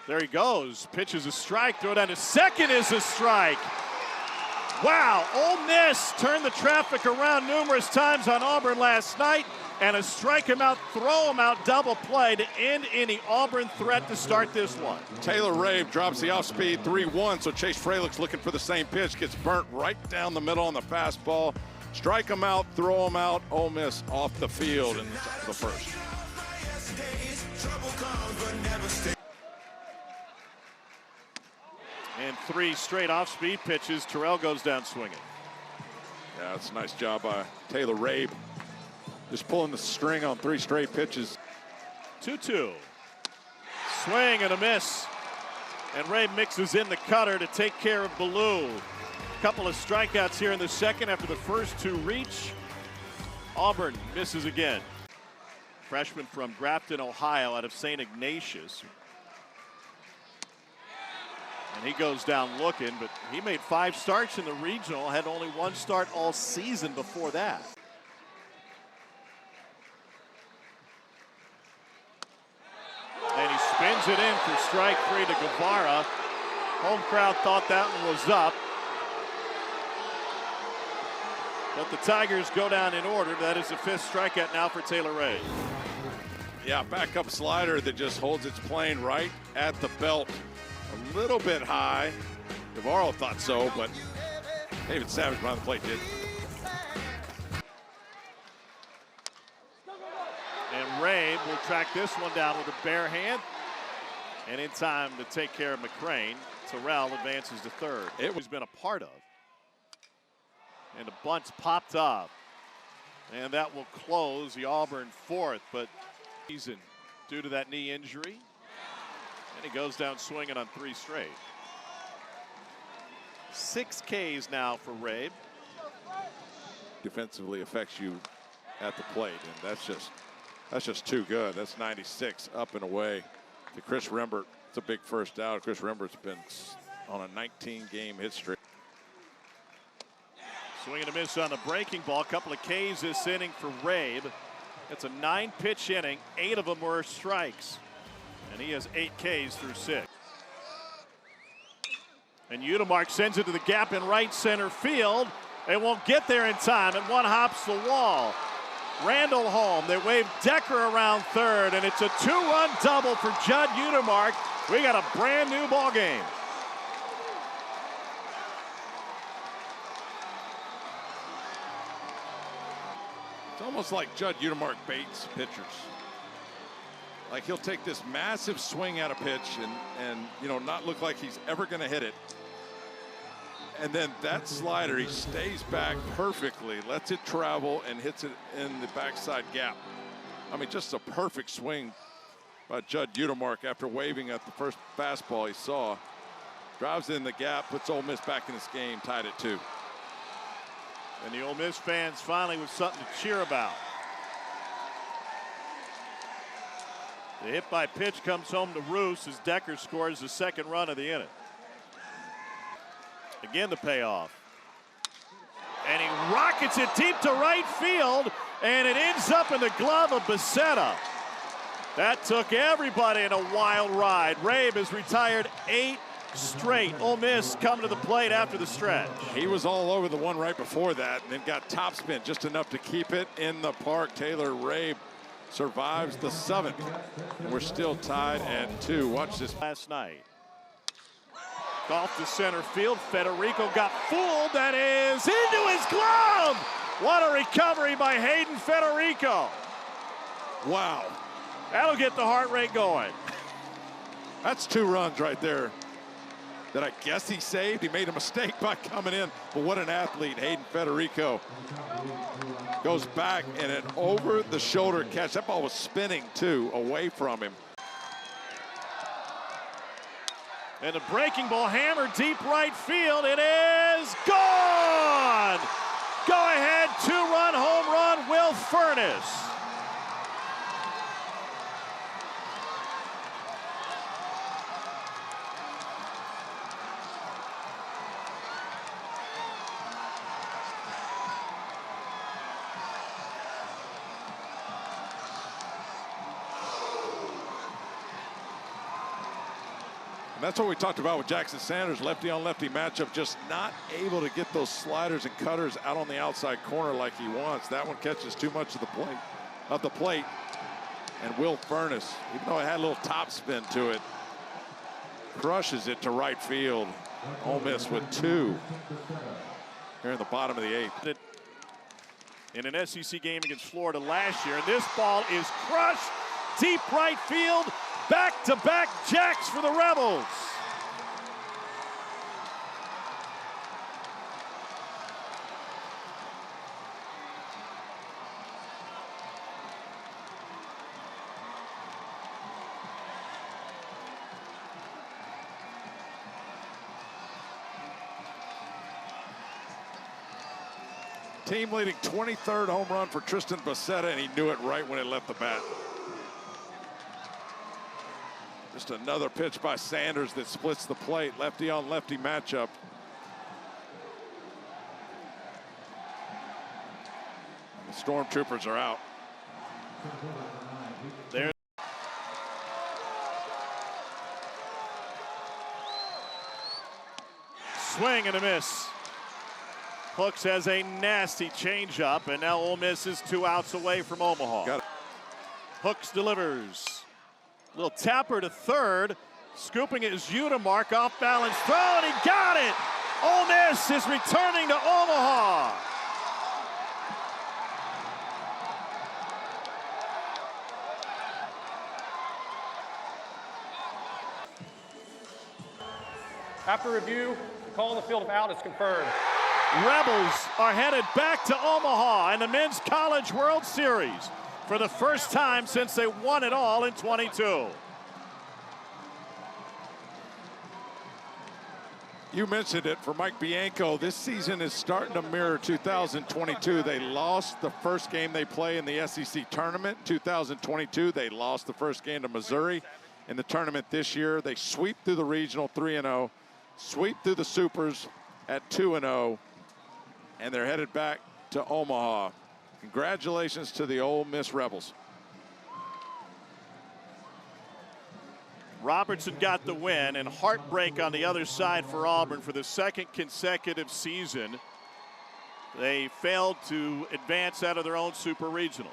There he goes. Pitches a strike. Throw down to second is a strike. Wow, Ole Miss turned the traffic around numerous times on Auburn last night, and a strike him out, throw him out double play to end any Auburn threat to start this one. Taylor Rabe drops the off-speed 3-1, so Chase Fralick's looking for the same pitch, gets burnt right down the middle on the fastball. Strike him out, throw him out, Ole Miss off the field in the first. And 3 straight off-speed pitches. Terrell goes down swinging. Yeah, that's a nice job by Taylor Rabe. Just pulling the string on 3 straight pitches. 2-2. Swing and a miss. And Rabe mixes in the cutter to take care of Ballou. Couple of strikeouts here in the second after the first 2 reach. Auburn misses again. Freshman from Grafton, Ohio, out of St. Ignatius. And he goes down looking, but he made 5 starts in the regional, had only 1 start all season before that. And he spins it in for strike 3 to Guevara. Home crowd thought that one was up. But the Tigers go down in order. That is the 5th strikeout now for Taylor Rabe. Yeah, backup slider that just holds its plane right at the belt. A little bit high. Guevara thought so, but David Savage behind the plate did. And Rabe will track this one down with a bare hand. And in time to take care of McCrane, Terrell advances to third. It was been a part of. And the bunt's popped up. And that will close the Auburn 4th, but season due to that knee injury. And he goes down swinging on 3 straight. 6 Ks now for Rabe. Defensively affects you at the plate, and that's just too good. That's 96 up and away to Chris Rembert. It's a big first out. Chris Rembert's been on a 19-game hit streak. Swing and a miss on the breaking ball. A couple of Ks this inning for Rabe. It's a 9-pitch inning. 8 of them were strikes. And he has 8 Ks through 6. And Udemark sends it to the gap in right center field. They won't get there in time, and one hops the wall. Randall home. They wave Decker around third, and it's a 2-run double for Judd Udemark. We got a brand new ball game. It's almost like Judd Udemark baits pitchers. Like he'll take this massive swing at a pitch and you know, not look like he's ever going to hit it. And then that slider, he stays back perfectly, lets it travel, and hits it in the backside gap. I mean, just a perfect swing by Judd Udemark after waving at the first fastball he saw. Drives in the gap, puts Ole Miss back in this game, tied at 2. And the Ole Miss fans finally with something to cheer about. The hit by pitch comes home to roost as Decker scores the 2nd run of the inning. Again, the payoff. And he rockets it deep to right field, and it ends up in the glove of Becerra. That took everybody in a wild ride. Rabe has retired 8 straight. Ole Miss coming to the plate after the stretch. He was all over the one right before that, and then got topspin just enough to keep it in the park. Taylor Rabe survives the 7th. And we're still tied at 2. Watch this. Last night. Golf to center field. Federico got fooled. That is into his glove. What a recovery by Hayden Federico. Wow. That'll get the heart rate going. That's 2 runs right there that I guess he saved. He made a mistake by coming in, but what an athlete, Hayden Federico. Goes back and an over-the-shoulder catch. That ball was spinning, too, away from him. And a breaking ball hammered deep right field. It is gone! Go-ahead 2-run home run, Will Furnace. That's what we talked about with Jackson Sanders, lefty on lefty matchup, just not able to get those sliders and cutters out on the outside corner like he wants. That one catches too much of the plate. And Will Furness, even though it had a little top spin to it, crushes it to right field. Ole Miss with 2 here in the bottom of the 8th. In an SEC game against Florida last year, and this ball is crushed deep right field. Back-to-back jacks for the Rebels. Team leading 23rd home run for Tristan Bassetta, and he knew it right when it left the bat. Just another pitch by Sanders that splits the plate. Lefty on lefty matchup. The Stormtroopers are out. There. Swing and a miss. Hooks has a nasty changeup, and now Ole Miss is 2 outs away from Omaha. Got it. Hooks delivers. Little tapper to third. Scooping it is Udemark, off balance throw, and he got it! Ole Miss is returning to Omaha. After review, the call on the field of out is confirmed. Rebels are headed back to Omaha in the Men's College World Series for the first time since they won it all in 22. You mentioned it for Mike Bianco. This season is starting to mirror 2022. They lost the first game they play in the SEC tournament. 2022, they lost the first game to Missouri. In the tournament this year, they sweep through the regional 3-0, sweep through the supers at 2-0, and they're headed back to Omaha. Congratulations to the Ole Miss Rebels. Robertson got the win, and heartbreak on the other side for Auburn for the second consecutive season. They failed to advance out of their own super regional.